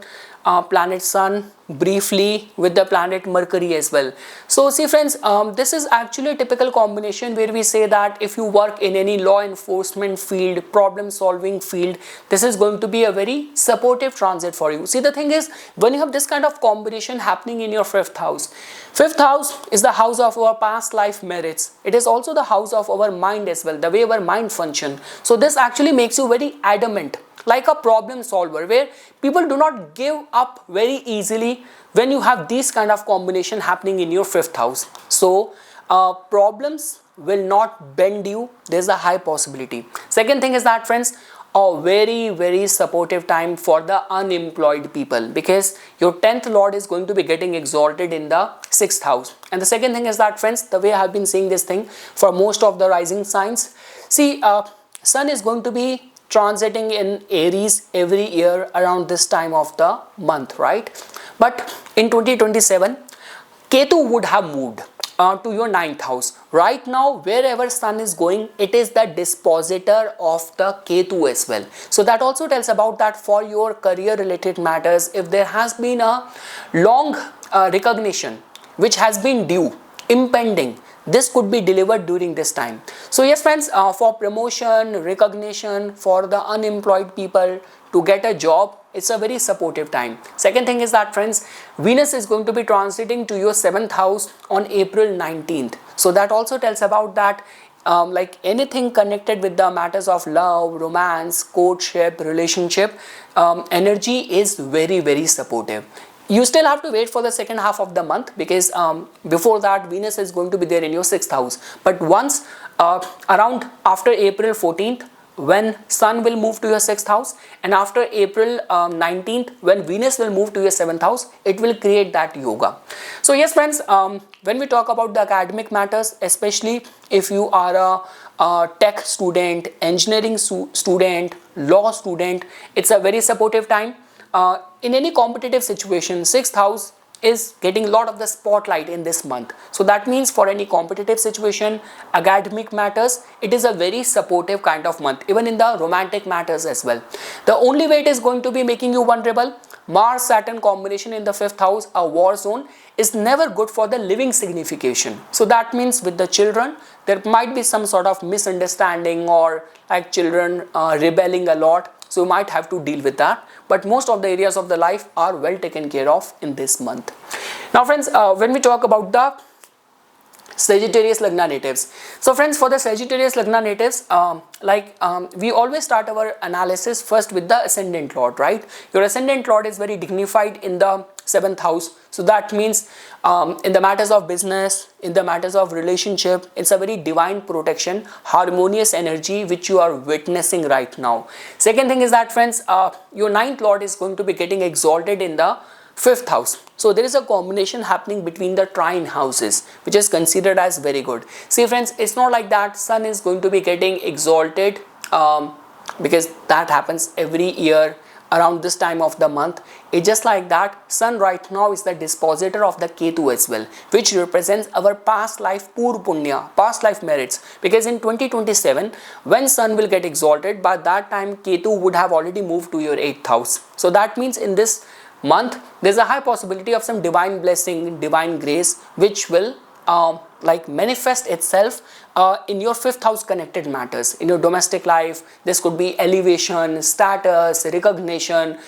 Speaker 1: planet Sun, briefly with the planet Mercury as well. So see friends, this is actually a typical combination where we say that if you work in any law enforcement field, problem solving field, this is going to be a very supportive transit for you. See, the thing is, when you have this kind of combination happening in your 5th house, 5th house is the house of our past life merits. It is also the house of our mind as well, the way our mind function. So this actually makes you very adamant, like a problem solver, where people do not give up very easily when you have this kind of combination happening in your 5th house. So problems will not bend you. There's a high possibility. Second thing is that, friends, a very supportive time for the unemployed people, because your 10th lord is going to be getting exalted in the 6th house. And the second thing is that, friends, the way I have been seeing this thing for most of the rising signs, see, sun is going to be transiting in Aries every year around this time of the month, right? But in 2027, Ketu would have moved to your ninth house. Right now, wherever Sun is going, it is the dispositor of the Ketu as well. So that also tells about that for your career related matters, if there has been a long recognition which has been due, impending, this could be delivered during this time. So yes friends, for promotion, recognition, for the unemployed people to get a job, it's a very supportive time. Second thing is that friends, Venus is going to be transiting to your 7th house on April 19th. So that also tells about that like anything connected with the matters of love, romance, courtship, relationship, energy is very supportive. You still have to wait for the second half of the month because before that Venus is going to be there in your 6th house. But once around after April 14th, when Sun will move to your 6th house, and after April 19th when Venus will move to your 7th house, it will create that yoga. So yes friends, when we talk about the academic matters, especially if you are a tech student, engineering student, law student, it's a very supportive time. In any competitive situation, 6th house is getting a lot of the spotlight in this month. So that means for any competitive situation, academic matters, it is a very supportive kind of month, even in the romantic matters as well. The only way it is going to be making you vulnerable, Mars-Saturn combination in the 5th house, a war zone, is never good for the living signification. So that means with the children, there might be some sort of misunderstanding or like children rebelling a lot. So you might have to deal with that. But most of the areas of the life are well taken care of in this month. Now friends, when we talk about the Sagittarius Lagna natives. So friends, for the Sagittarius Lagna natives, we always start our analysis first with the ascendant lord, right? Your ascendant lord is very dignified in the 7th house. So that means in the matters of business, in the matters of relationship, it's a very divine protection, harmonious energy which you are witnessing right now. Second thing is that friends, your 9th lord is going to be getting exalted in the 5th house. So there is a combination happening between the trine houses, which is considered as very good. See friends, it's not like that Sun is going to be getting exalted because that happens every year around this time of the month. It's just like that Sun right now is the dispositor of the Ketu as well, which represents our past life pur punya, past life merits. Because in 2027, when Sun will get exalted, by that time Ketu would have already moved to your 8th house. So that means in this month there's a high possibility of some divine blessing, divine grace, which will manifest itself in your 5th house connected matters. In your domestic life, this could be elevation, status, recognition,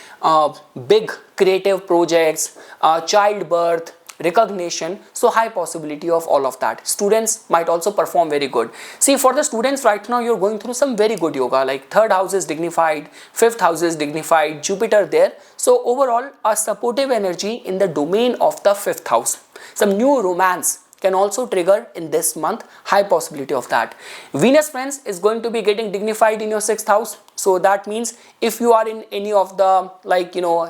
Speaker 1: big creative projects, childbirth, recognition. So high possibility of all of that. Students might also perform very good. See, for the students right now, you're going through some very good yoga, like 3rd house is dignified, 5th house is dignified, Jupiter there. So overall, a supportive energy in the domain of the 5th house. Some new romance can also trigger in this month, high possibility of that. Venus friends is going to be getting dignified in your 6th house. So that means if you are in any of the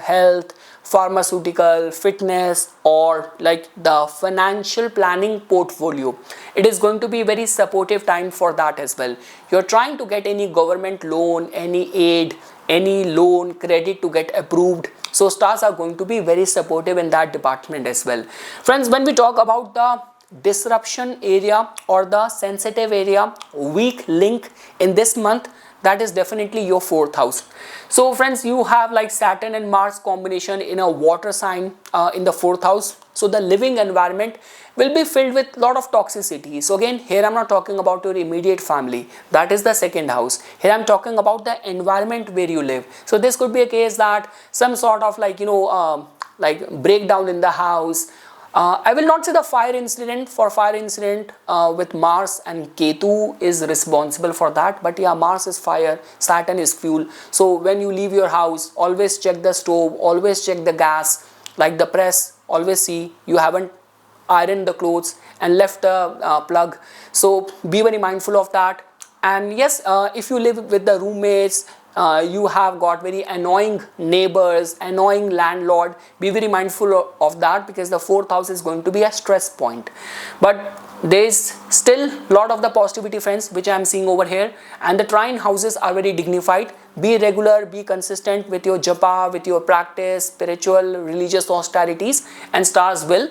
Speaker 1: health, pharmaceutical, fitness, or like the financial planning portfolio, it is going to be very supportive time for that as well. You're trying to get any government loan, any aid, any loan, credit to get approved. So stars are going to be very supportive in that department as well. Friends, when we talk about the disruption area or the sensitive area, weak link in this month, that is definitely your 4th house. So friends, you have like Saturn and Mars combination in a water sign in the 4th house. So the living environment will be filled with lot of toxicity. So again, here I'm not talking about your immediate family, that is the 2nd house. Here I'm talking about the environment where you live. So this could be a case that some sort of breakdown in the house. I will not say the fire incident. For fire incident with Mars and Ketu is responsible for that, but yeah, Mars is fire, Saturn is fuel. So when you leave your house, always check the stove, always check the gas, like the press, always see you haven't ironed the clothes and left the plug. So be very mindful of that. And yes, if you live with the roommates, you have got very annoying neighbors, annoying landlord, be very mindful of that, because the 4th house is going to be a stress point. But there is still lot of the positivity, friends, which I am seeing over here, and the trine houses are very dignified. Be regular, be consistent with your japa, with your practice, spiritual, religious austerities, and stars will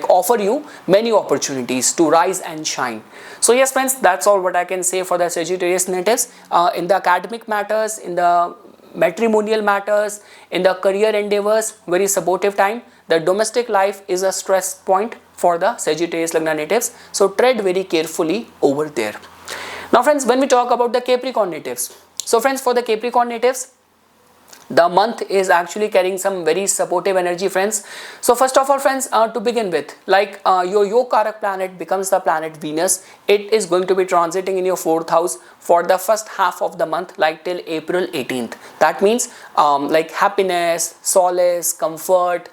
Speaker 1: offer you many opportunities to rise and shine. So yes, friends, that's all what I can say for the Sagittarius natives. In the academic matters, in the matrimonial matters, in the career endeavors, very supportive time. The domestic life is a stress point for the Sagittarius Lagna natives, so tread very carefully over there. Now friends, when we talk about the Capricorn natives, so friends, for the Capricorn natives, the month is actually carrying some very supportive energy, friends. So first of all, friends, to begin with, your Yogacarak planet becomes the planet Venus. It is going to be transiting in your 4th house for the first half of the month, like till April 18th. That means like happiness, solace, comfort,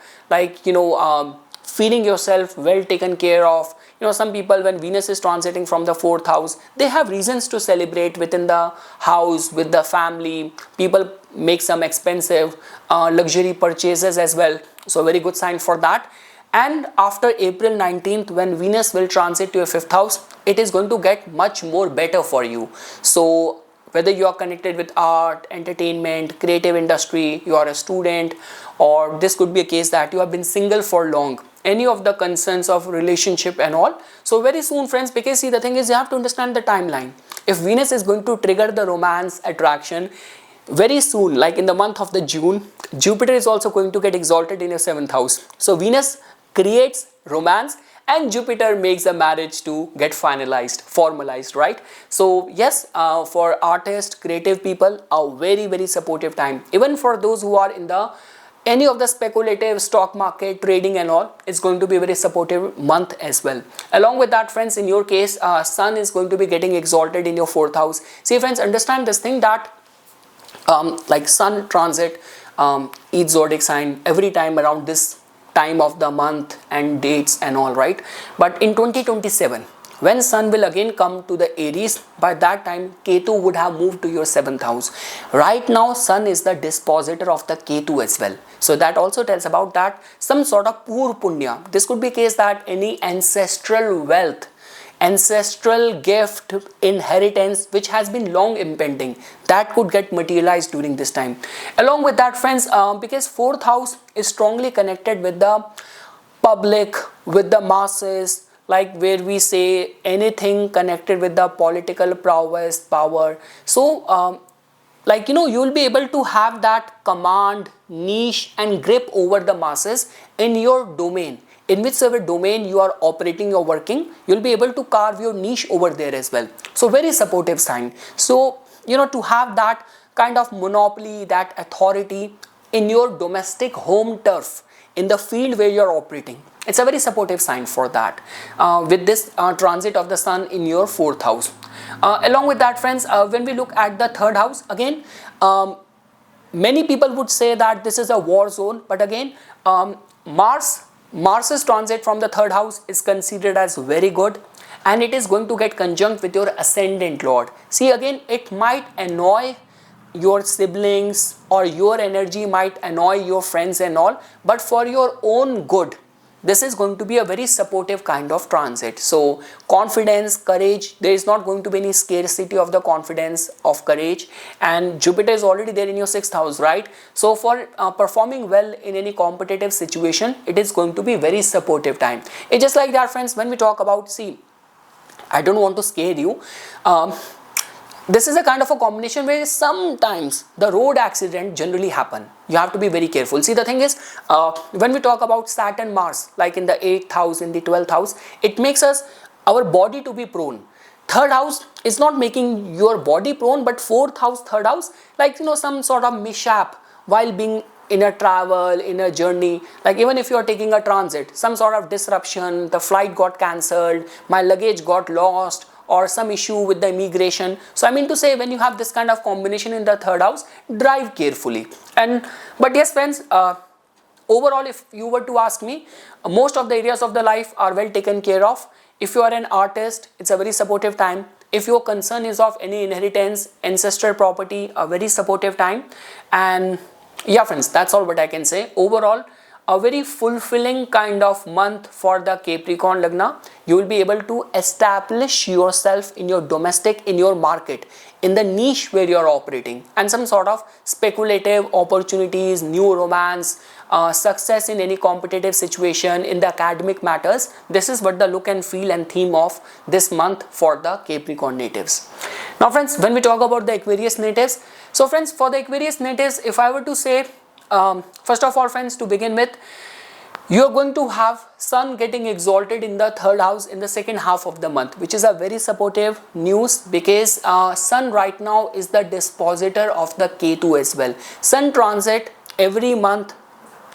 Speaker 1: feeling yourself well taken care of. Some people, when Venus is transiting from the 4th house, they have reasons to celebrate within the house, with the family. People make some expensive luxury purchases as well. So very good sign for that. And after April 19th, when Venus will transit to your 5th house, it is going to get much more better for you. So whether you are connected with art, entertainment, creative industry, you are a student, or this could be a case that you have been single for long, any of the concerns of relationship and all. So very soon, friends, because see, the thing is, you have to understand the timeline. If Venus is going to trigger the romance attraction, very soon, like in the month of the June, Jupiter is also going to get exalted in your 7th house. So Venus creates romance and Jupiter makes the marriage to get finalized, formalized, right? So yes, for artists, creative people, a very, very supportive time. Even for those who are in the any of the speculative stock market, trading and all, it's going to be a very supportive month as well. Along with that, friends, in your case, Sun is going to be getting exalted in your 4th house. See, friends, understand this thing that like Sun transit each zodiac sign every time around this time of the month and dates and all, right? But in 2027, when Sun will again come to the Aries, by that time Ketu would have moved to your 7th house. Right now Sun is the dispositor of the Ketu as well. So that also tells about that some sort of pur punya. This could be a case that any ancestral wealth, ancestral gift, inheritance which has been long impending, that could get materialized during this time. Along with that, friends, because 4th house is strongly connected with the public, with the masses, like where we say anything connected with the political prowess, power. So you will be able to have that command, niche and grip over the masses in your domain. In whichever domain you are operating or working, you'll be able to carve your niche over there as well. So very supportive sign. So to have that kind of monopoly, that authority in your domestic home turf, in the field where you're operating, it's a very supportive sign for that, with this transit of the Sun in your 4th house. Along with that, friends, when we look at the 3rd house, again, many people would say that this is a war zone, but again, Mars's transit from the 3rd house is considered as very good, and it is going to get conjunct with your ascendant lord. See, again, it might annoy your siblings, or your energy might annoy your friends and all, but for your own good, this is going to be a very supportive kind of transit. So confidence, courage, there is not going to be any scarcity of the confidence, of courage, and Jupiter is already there in your 6th house, right? So for performing well in any competitive situation, it is going to be very supportive time. It's just like that, friends, when we talk about, see, I don't want to scare you, this is a kind of a combination where sometimes the road accident generally happen. You have to be very careful. See, the thing is, when we talk about Saturn, Mars, like in the 8th house, in the 12th house, it makes our body to be prone. 3rd house is not making your body prone, but 4th house, 3rd house, some sort of mishap while being in a travel, in a journey, like even if you are taking a transit, some sort of disruption, the flight got cancelled, my luggage got lost, or some issue with the immigration. So I mean to say, when you have this kind of combination in the 3rd house, drive carefully. But yes, friends, overall, if you were to ask me, most of the areas of the life are well taken care of. If you are an artist, it's a very supportive time. If your concern is of any inheritance, ancestral property, a very supportive time. And yeah, friends, that's all what I can say. Overall, a very fulfilling kind of month for the Capricorn Lagna. You will be able to establish yourself in your domestic, in your market, in the niche where you are operating, and some sort of speculative opportunities, new romance, success in any competitive situation, in the academic matters. This is what the look and feel and theme of this month for the Capricorn natives. Now friends, when we talk about the Aquarius natives, so friends, for the Aquarius natives, if I were to say, first of all friends, to begin with, you are going to have Sun getting exalted in the third house in the second half of the month, which is a very supportive news, because Sun right now is the dispositor of the Ketu as well. Sun transit every month,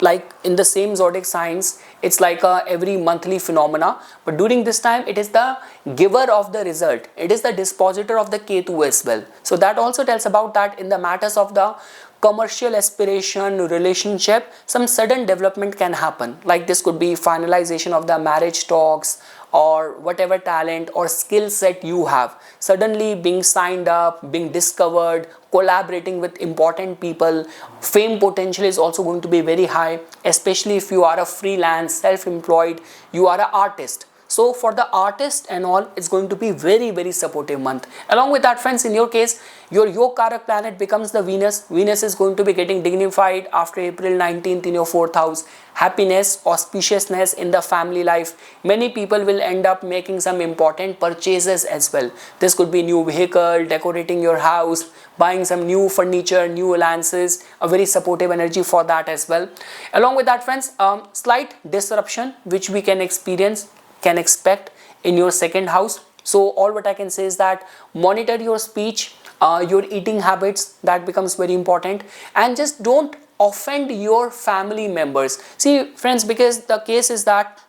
Speaker 1: like in the same zodiac signs, it's like a every monthly phenomena, but during this time it is the giver of the result, it is the dispositor of the Ketu as well. So that also tells about that in the matters of the commercial aspiration, relationship, some sudden development can happen. Like this could be finalization of the marriage talks, or whatever talent or skill set you have suddenly being signed up, being discovered, collaborating with important people. Fame potential is also going to be very high, especially if you are a freelance, self-employed, you are an artist. So for the artist and all, it's going to be very supportive month. Along with that friends, in your case, your Yogkarak planet becomes the Venus. Venus is going to be getting dignified after April 19th in your 4th house. Happiness, auspiciousness in the family life. Many people will end up making some important purchases as well. This could be new vehicle, decorating your house, buying some new furniture, new alliances, a very supportive energy for that as well. Along with that friends, slight disruption which we can expect in your second house. So all what I can say is that monitor your speech, your eating habits, that becomes very important, and just don't offend your family members. See friends, because the case is that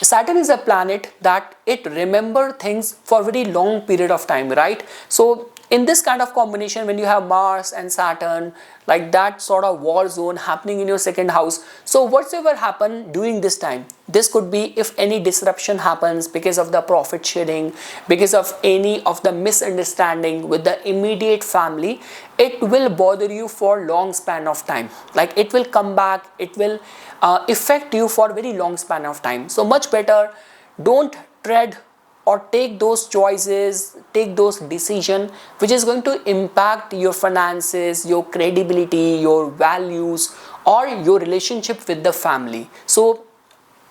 Speaker 1: Saturn is a planet that it remember things for a very long period of time, right? So in this kind of combination, when you have Mars and Saturn, like that sort of war zone happening in your second house, so whatsoever happen during this time, this could be if any disruption happens because of the profit sharing, because of any of the misunderstanding with the immediate family, it will bother you for long span of time. Like it will come back, it will affect you for a very long span of time. So much better don't tread or take those choices, take those decisions which is going to impact your finances, your credibility, your values, or your relationship with the family. So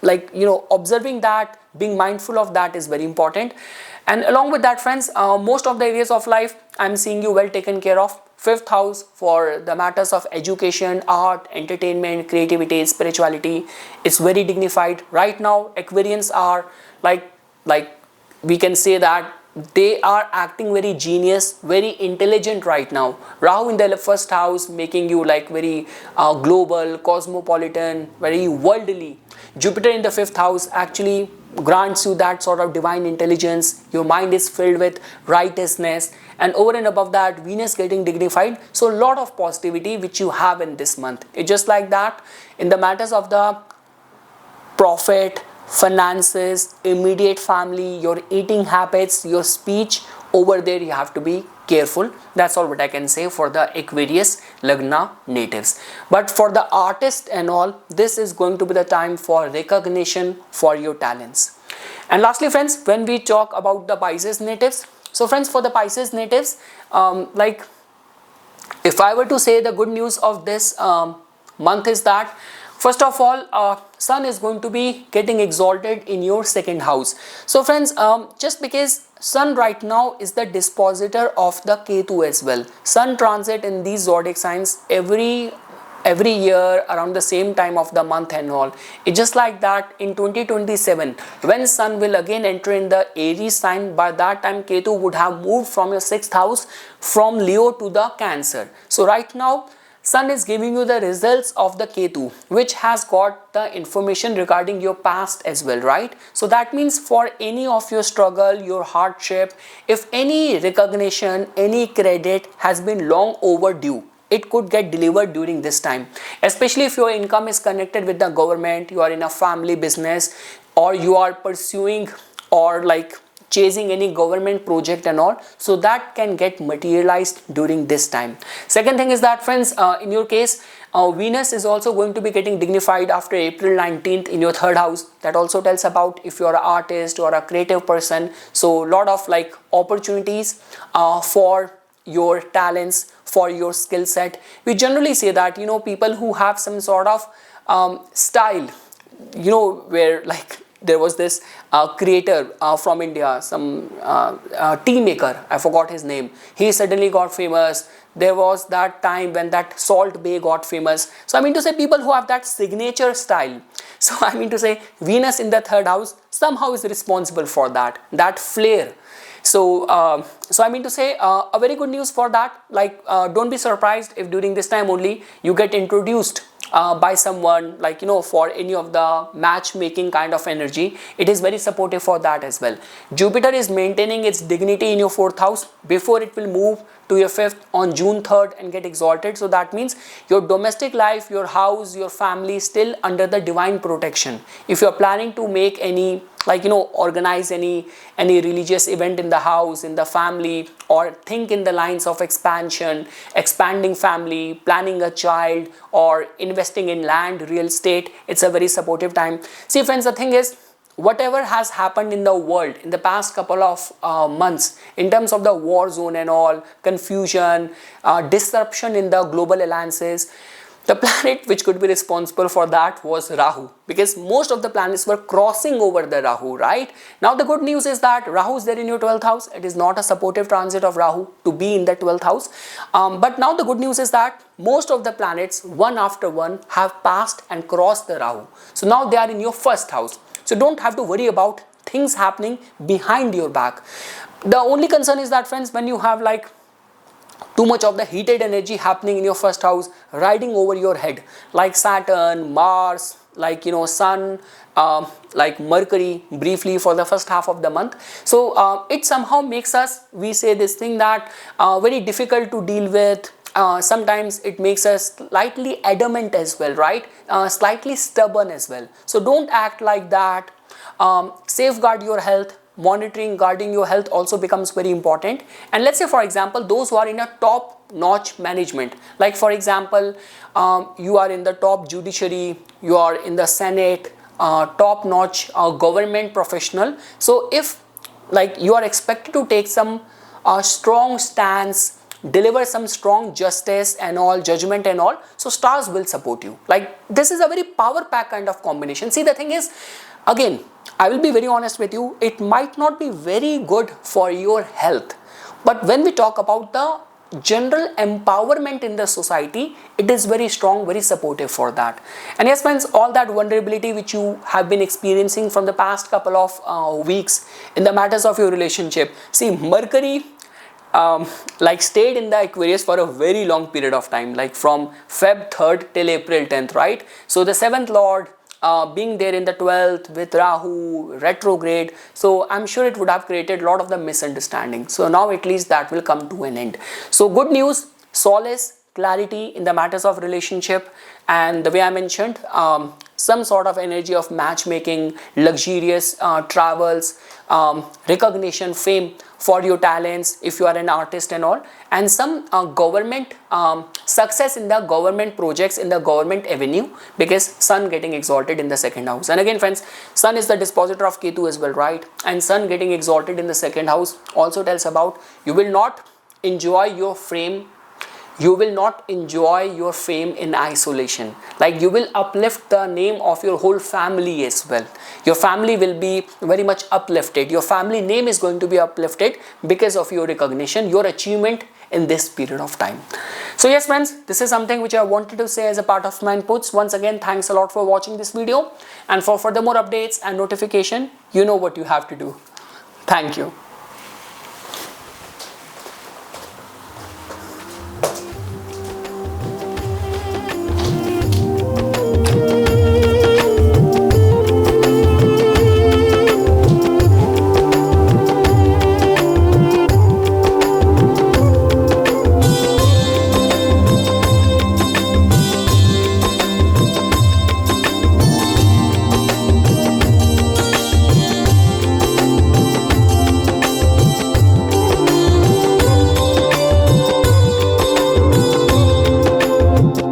Speaker 1: like, you know, observing that, being mindful of that is very important. And along with that friends, most of the areas of life I'm seeing you well taken care of. 5th house for the matters of education, art, entertainment, creativity, spirituality, it's very dignified right now. Aquarians are like we can say that they are acting very genius, very intelligent right now. Rahu in the 1st house making you like very global, cosmopolitan, very worldly. Jupiter in the 5th house actually grants you that sort of divine intelligence. Your mind is filled with righteousness, and over and above that, Venus getting dignified. So a lot of positivity which you have in this month. It's just like that in the matters of the profit, finances, immediate family, your eating habits, your speech, over there you have to be careful. That's all what I can say for the Aquarius Lagna natives. But for the artist and all, this is going to be the time for recognition for your talents. And lastly friends, when we talk about the Pisces natives, so friends, for the Pisces natives, like if I were to say the good news of this month is that first of all, Sun is going to be getting exalted in your second house. So friends, just because Sun right now is the dispositor of the Ketu as well. Sun transit in these zodiac signs every year around the same time of the month and all. It's just like that in 2027, when Sun will again enter in the Aries sign, by that time Ketu would have moved from your 6th house from Leo to the Cancer. So right now, Sun is giving you the results of the Ketu, which has got the information regarding your past as well, right? So that means for any of your struggle, your hardship, if any recognition, any credit has been long overdue, it could get delivered during this time. Especially if your income is connected with the government, you are in a family business, or you are pursuing or like chasing any government project and all, so that can get materialized during this time. Second thing is that friends, in your case, Venus is also going to be getting dignified after April 19th in your third house. That also tells about if you're an artist or a creative person. So a lot of like opportunities for your talents, for your skill set. We generally say that, you know, people who have some sort of style, you know, where like there was this creator from India, some tea maker, I forgot his name. He suddenly got famous. There was that time when that Salt Bay got famous. So I mean to say, people who have that signature style. So I mean to say, Venus in the third house somehow is responsible for that flair. So I mean to say, a very good news for that. Like, don't be surprised if during this time only you get introduced by someone, like, you know, for any of the matchmaking kind of energy. It is very supportive for that as well. Jupiter is maintaining its dignity in your fourth house before it will move to your fifth on June 3rd and get exalted. So that means your domestic life, your house, your family is still under the divine protection. If you're planning to make any, like, you know, organize any religious event in the house, in the family, or think in the lines of expansion, expanding family, planning a child, or investing in land, real estate, it's a very supportive time. See friends, the thing is, whatever has happened in the world in the past couple of months in terms of the war zone and all, confusion, disruption in the global alliances, the planet which could be responsible for that was Rahu, because most of the planets were crossing over the Rahu, right? Now the good news is that Rahu is there in your 12th house. It is not a supportive transit of Rahu to be in the 12th house. But now the good news is that most of the planets, one after one, have passed and crossed the Rahu. So now they are in your first house. So don't have to worry about things happening behind your back. The only concern is that, friends, when you have like too much of the heated energy happening in your first house, riding over your head, like Saturn, Mars, like, you know, Sun, like Mercury briefly for the first half of the month. So it somehow makes us, we say this thing that very difficult to deal with. Sometimes it makes us slightly adamant as well, right? Slightly stubborn as well. So don't act like that. Safeguard your health. Monitoring, guarding your health also becomes very important. And let's say, for example, those who are in a top-notch management, like for example, you are in the top judiciary, you are in the Senate, top-notch government professional. So if like you are expected to take some strong stance, deliver some strong justice and all, judgment and all, so stars will support you. Like, this is a very power pack kind of combination. See, the thing is, again, I will be very honest with you, it might not be very good for your health, but when we talk about the general empowerment in the society, it is very strong, very supportive for that. And yes friends, all that vulnerability which you have been experiencing from the past couple of weeks in the matters of your relationship, see, Mercury like stayed in the Aquarius for a very long period of time, like from Feb 3rd till April 10th, right? So the 7th Lord being there in the 12th with Rahu retrograde, so I'm sure it would have created a lot of the misunderstanding. So now at least that will come to an end. So good news, solace, clarity in the matters of relationship, and the way I mentioned, some sort of energy of matchmaking, luxurious travels, recognition, fame for your talents if you are an artist and all, and some government success in the government projects, in the government avenue, because Sun getting exalted in the second house. And again friends, Sun is the dispositor of Ketu as well, right? And Sun getting exalted in the second house also tells about you will not enjoy your fame. You will not enjoy your fame in isolation. Like, you will uplift the name of your whole family as well. Your family will be very much uplifted. Your family name is going to be uplifted because of your recognition, your achievement in this period of time. So yes friends, this is something which I wanted to say as a part of my inputs. Once again, thanks a lot for watching this video. And for further more updates and notification, you know what you have to do. Thank you.